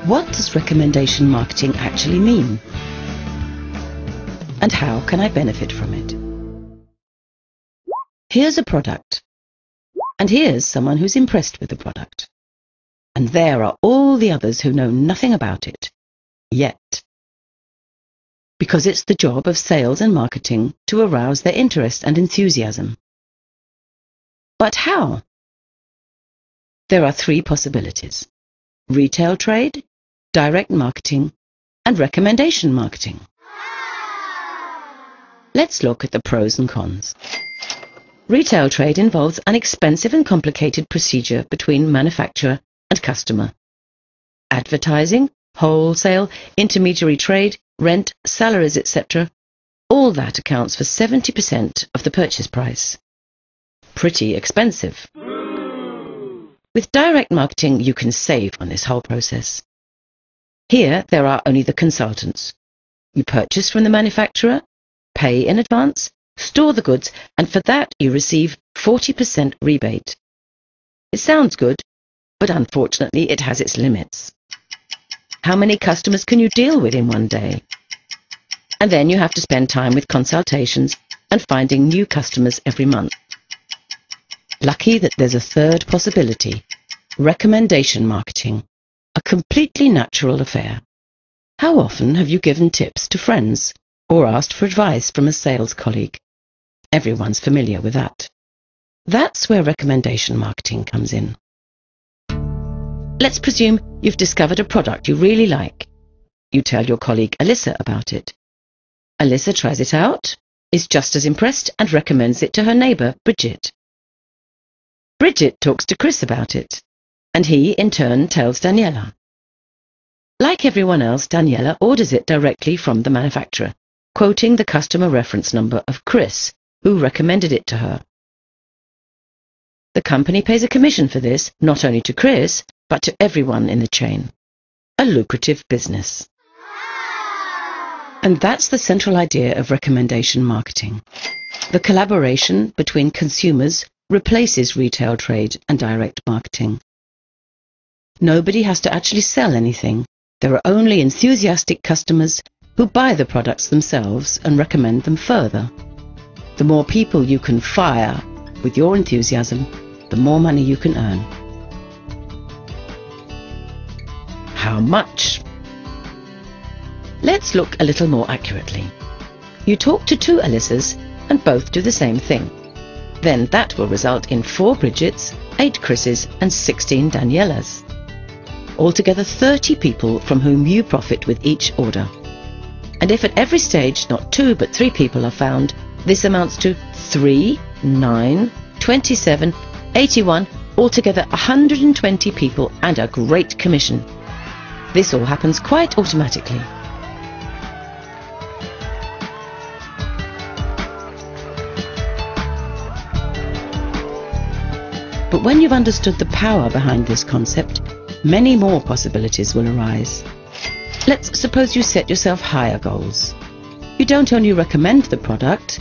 What does recommendation marketing actually mean? And how can I benefit from it? Here's a product. And here's someone who's impressed with the product. And there are all the others who know nothing about it. Yet. Because it's the job of sales and marketing to arouse their interest and enthusiasm. But how? There are three possibilities: retail trade, direct marketing, and recommendation marketing. Let's look at the pros and cons. Retail trade involves an expensive and complicated procedure between manufacturer and customer. Advertising, wholesale, intermediary trade, rent, salaries, etc. All that accounts for 70% of the purchase price. Pretty expensive. With direct marketing, you can save on this whole process. Here, there are only the consultants. You purchase from the manufacturer, pay in advance, store the goods, and for that you receive 40% rebate. It sounds good, but unfortunately it has its limits. How many customers can you deal with in one day? And then you have to spend time with consultations and finding new customers every month. Lucky that there's a third possibility: recommendation marketing, a completely natural affair. How often have you given tips to friends or asked for advice from a sales colleague? Everyone's familiar with that. That's where recommendation marketing comes in. Let's presume you've discovered a product you really like. You tell your colleague Alyssa about it. Alyssa tries it out, is just as impressed, and recommends it to her neighbour, Bridget. Bridget talks to Chris about it, and he, in turn, tells Daniela. Like everyone else, Daniela orders it directly from the manufacturer, quoting the customer reference number of Chris, who recommended it to her. The company pays a commission for this, not only to Chris, but to everyone in the chain. A lucrative business. And that's the central idea of recommendation marketing. The collaboration between consumers replaces retail trade and direct marketing. Nobody has to actually sell anything. There are only enthusiastic customers who buy the products themselves and recommend them further. The more people you can fire with your enthusiasm, the more money you can earn. How much? Let's look a little more accurately. You talk to two Alyssas and both do the same thing. Then that will result in 4 Bridgets, 8 Chris's and 16 Danielas. Altogether 30 people from whom you profit with each order. And if at every stage not 2 but 3 people are found, this amounts to 3, 9, 27, 81, altogether 120 people and a great commission. This all happens quite automatically. But when you've understood the power behind this concept, many more possibilities will arise. Let's suppose you set yourself higher goals. You don't only recommend the product,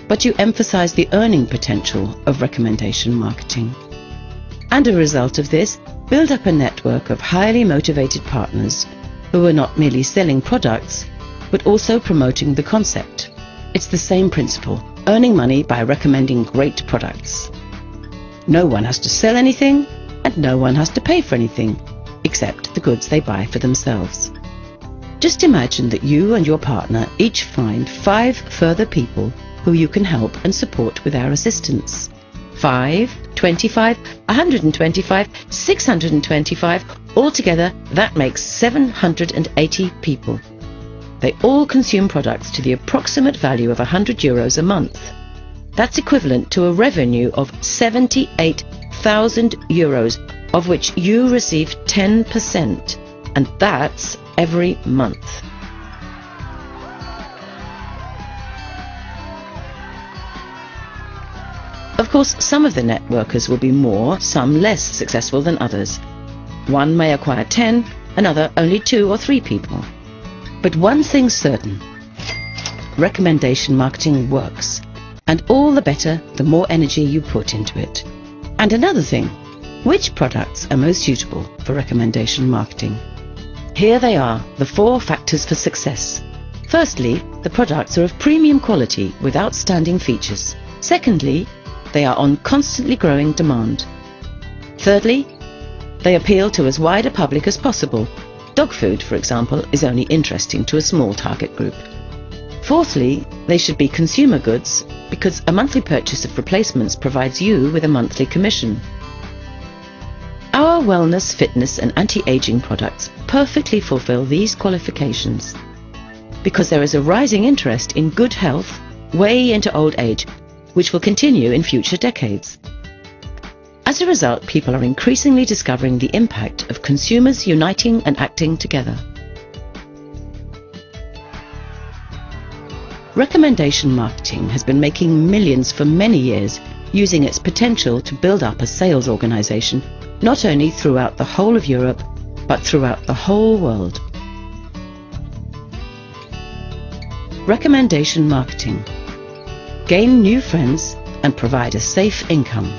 but you emphasize the earning potential of recommendation marketing. And a result of this, build up a network of highly motivated partners who are not merely selling products, but also promoting the concept. It's the same principle, earning money by recommending great products. No one has to sell anything, and no one has to pay for anything, except the goods they buy for themselves. Just imagine that you and your partner each find 5 further people who you can help and support with our assistance. 5, 25, 125, 625, altogether that makes 780 people. They all consume products to the approximate value of €100 a month. That's equivalent to a revenue of €78,000, of which you receive 10%, and that's every month. Of course, some of the networkers will be more, some less successful than others. One may acquire 10, another only 2 or 3 people. But one thing's certain: recommendation marketing works. And all the better the more energy you put into it. And another thing, which products are most suitable for recommendation marketing? Here they are, the 4 factors for success. Firstly, the products are of premium quality with outstanding features. Secondly, they are on constantly growing demand. Thirdly, they appeal to as wide a public as possible. Dog food, for example, is only interesting to a small target group. Fourthly, they should be consumer goods because a monthly purchase of replacements provides you with a monthly commission. Our wellness, fitness and anti-aging products perfectly fulfill these qualifications because there is a rising interest in good health way into old age, which will continue in future decades. As a result, people are increasingly discovering the impact of consumers uniting and acting together. Recommendation marketing has been making millions for many years, using its potential to build up a sales organization, not only throughout the whole of Europe, but throughout the whole world. Recommendation marketing. Gain new friends and provide a safe income.